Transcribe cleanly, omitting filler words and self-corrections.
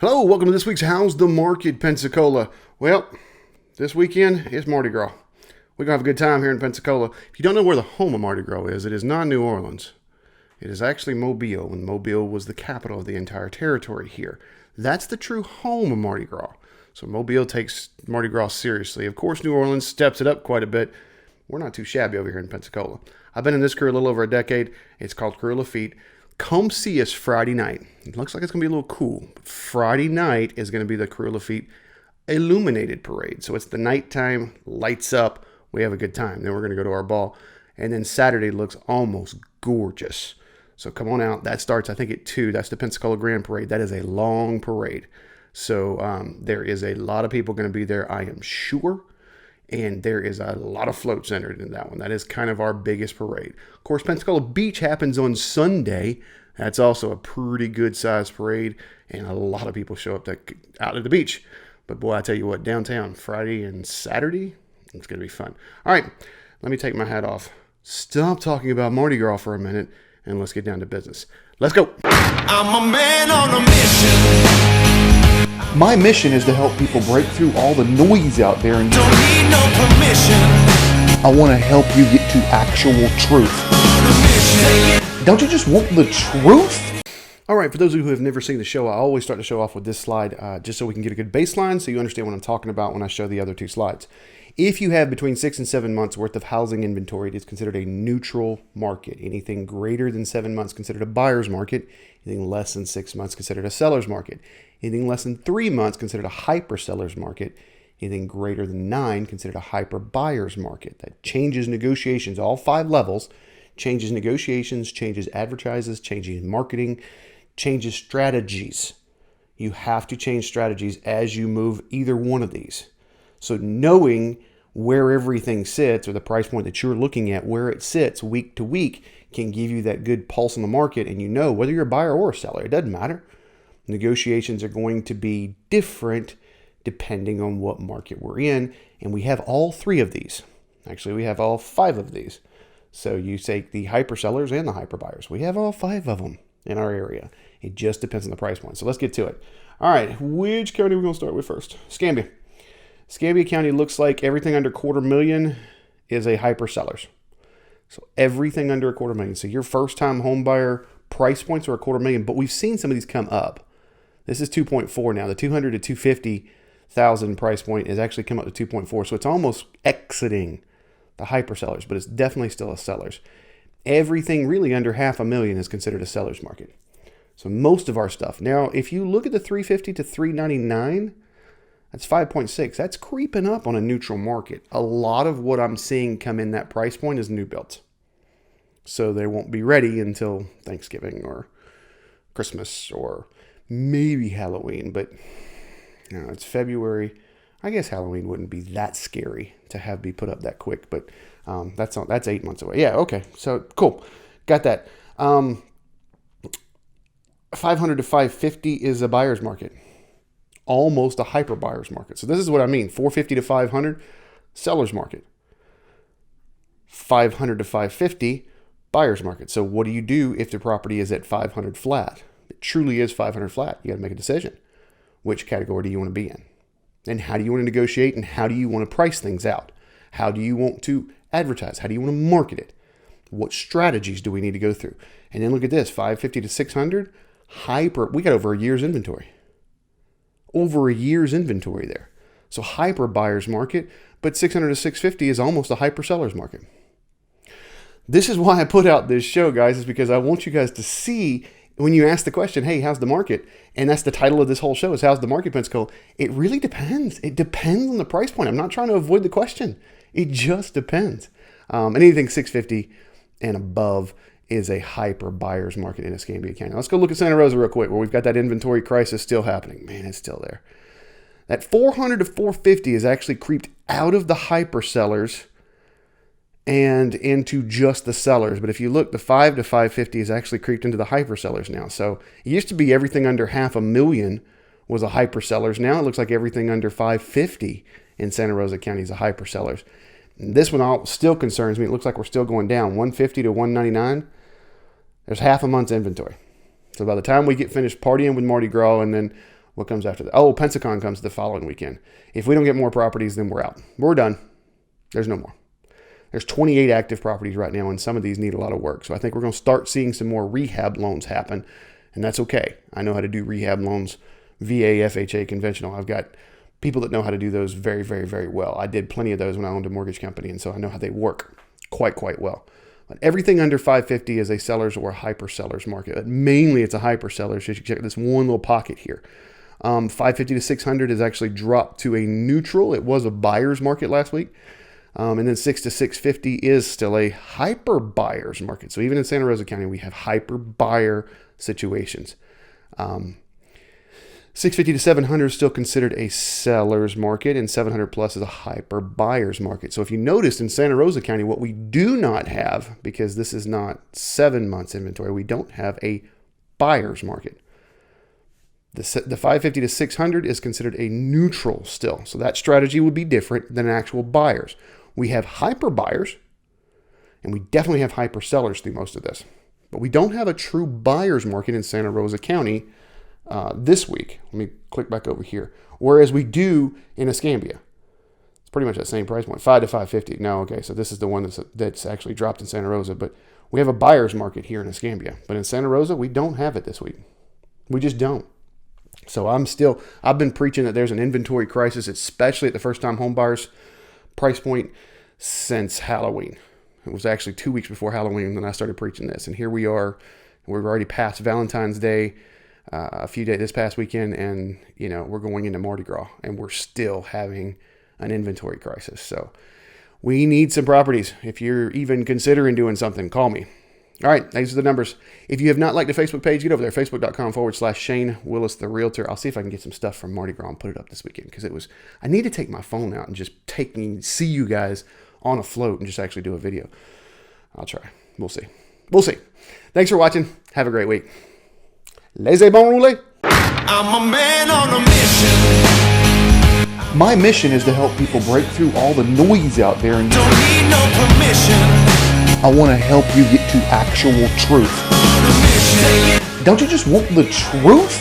Hello, welcome to this week's How's the Market Pensacola. Well, this weekend is Mardi Gras. We're going to have a good time here in Pensacola. If you don't know where the home of Mardi Gras is, it is not New Orleans. It is actually Mobile, and Mobile was the capital of the entire territory here. That's the true home of Mardi Gras. So Mobile takes Mardi Gras seriously. Of course, New Orleans steps it up quite a bit. We're not too shabby over here in Pensacola. I've been in this crew a little over a decade. It's called Crew Lafitte. Come see us Friday night. It looks like it's going to be a little cool. Friday night is going to be the Crew Lafitte Illuminated Parade. So it's the nighttime, lights up. We have a good time. Then we're going to go to our ball. And then Saturday looks almost gorgeous. So come on out. That starts, I think, at 2. That's the Pensacola Grand Parade. That is a long parade. So there is a lot of people going to be there, I am sure. And there is a lot of floats entered in that one. That is kind of our biggest parade. Of course, Pensacola Beach happens on Sunday. That's also a pretty good sized parade. And a lot of people show up out at the beach. But boy, I tell you what, downtown, Friday and Saturday, it's going to be fun. All right, let me take my hat off. Stop talking about Mardi Gras for a minute, and let's get down to business. Let's go. I'm a man on a mission. My mission is to help people break through all the noise out there and Don't need no permission. I want to help you get to actual truth. On a mission. Don't you just want the truth? All right, for those of you who have never seen the show, I always start the show off with this slide just so we can get a good baseline so you understand what I'm talking about when I show the other two slides. If you have between 6 and 7 months worth of housing inventory, it is considered a neutral market. Anything greater than 7 months considered a buyer's market. Anything less than 6 months considered a seller's market. Anything less than 3 months considered a hyper seller's market. Anything greater than 9 considered a hyper buyer's market. That changes negotiations, all 5 levels, changes negotiations, changes advertises, changes marketing, changes strategies. You have to change strategies as you move either one of these. So knowing where everything sits, or the price point that you're looking at, where it sits week to week, can give you that good pulse on the market. And you know whether you're a buyer or a seller, it doesn't matter. Negotiations are going to be different depending on what market we're in. And we have all 3 of these. Actually, we have all 5 of these. So you take the hyper sellers and the hyper buyers. We have all 5 of them in our area. It just depends on the price point. So let's get to it. All right, which county are we going to start with first? Escambia. Escambia County looks like everything under $250,000 is a hyper sellers. So everything under $250,000. So your first time home buyer price points are $250,000, but we've seen some of these come up. This is 2.4 now. The 200 to 250,000 price point is actually come up to 2.4. So it's almost exiting the hyper sellers, but it's definitely still a sellers. Everything really under $500,000 is considered a seller's market. So most of our stuff. Now, if you look at the 350 to 399, that's 5.6. That's creeping up on a neutral market. A lot of what I'm seeing come in that price point is new builds. So they won't be ready until Thanksgiving or Christmas or maybe Halloween. But you know, it's February. I guess Halloween wouldn't be that scary to have be put up that quick. But that's 8 months away. Yeah, okay. So cool. Got that. 500 to 550 is a buyer's market. Almost a hyper buyer's market. So this is what I mean. 450 to 500, seller's market. 500 to 550, buyer's market. So what do you do if the property is at 500 flat? It truly is 500 flat. You got to make a decision. Which category do you want to be in? And how do you want to negotiate? And how do you want to price things out? How do you want to advertise? How do you want to market it? What strategies do we need to go through? And then look at this, 550 to 600, hyper. We got over a year's inventory. Over a year's inventory there. So hyper buyer's market, but 600 to 650 is almost a hyper seller's market. This is why I put out this show, guys, is because I want you guys to see when you ask the question, hey, how's the market? And that's the title of this whole show is how's the market, Pensacola? It really depends. It depends on the price point. I'm not trying to avoid the question. It just depends. Anything 650 and above is a hyper buyer's market in Escambia County. Let's go look at Santa Rosa real quick, where we've got that inventory crisis still happening. Man, it's still there. That 400 to 450 is actually creeped out of the hyper sellers and into just the sellers. But if you look, the 5 to 550 is actually creeped into the hyper sellers now. So it used to be everything under $500,000 was a hyper sellers. Now it looks like everything under 550 in Santa Rosa County is a hyper sellers. And this one still concerns me. It looks like we're still going down. 150 to 199. There's half a month's inventory. So by the time we get finished partying with Mardi Gras and then What comes after that? Oh, Pensacola comes the following weekend. If we don't get more properties, then we're out. We're done. There's no more. There's 28 active properties right now, and some of these need a lot of work. So I think we're going to start seeing some more rehab loans happen, and that's okay. I know how to do rehab loans, VA, FHA, conventional. I've got people that know how to do those very, very, very well. I did plenty of those when I owned a mortgage company, and so I know how they work quite well. But everything under 550 is a seller's or a hyper seller's market. But mainly it's a hyper seller. So you check this one little pocket here. 550 to 600 has actually dropped to a neutral. It was a buyer's market last week. And then 6 to 650 is still a hyper buyer's market. So even in Santa Rosa County, we have hyper buyer situations. 650 to 700 is still considered a seller's market, and 700 plus is a hyper buyer's market. So if you noticed in Santa Rosa County, what we do not have, because this is not 7 months inventory, we don't have a buyer's market. The 550 to 600 is considered a neutral still. So that strategy would be different than actual buyers. We have hyper buyers, and we definitely have hyper sellers through most of this. But we don't have a true buyer's market in Santa Rosa County this week. Let me click back over here. Whereas we do in Escambia. It's pretty much that same price point, 5 to 550. No, okay, so this is the one that's actually dropped in Santa Rosa. But we have a buyer's market here in Escambia. But in Santa Rosa, we don't have it this week. We just don't. So I've been preaching that there's an inventory crisis, especially at the first-time home buyers price point, since Halloween. It was actually 2 weeks before Halloween when I started preaching this. And here we are. We're already past Valentine's Day, a few days this past weekend, and we're going into Mardi Gras, and we're still having an inventory crisis. So we need some properties. If you're even considering doing something, call me. All right, these are the numbers. If you have not liked the Facebook page, get over there, facebook.com/Shane Willis, the Realtor. I'll see if I can get some stuff from Mardi Gras and put it up this weekend, because I need to take my phone out and just see you guys on a float and just actually do a video. I'll try. We'll see. Thanks for watching. Have a great week. Laissez bon rouler. I'm a man on a mission. My mission is to help people break through all the noise out there, and Don't need no permission. I want to help you get to actual truth. On a mission. Don't you just want the truth?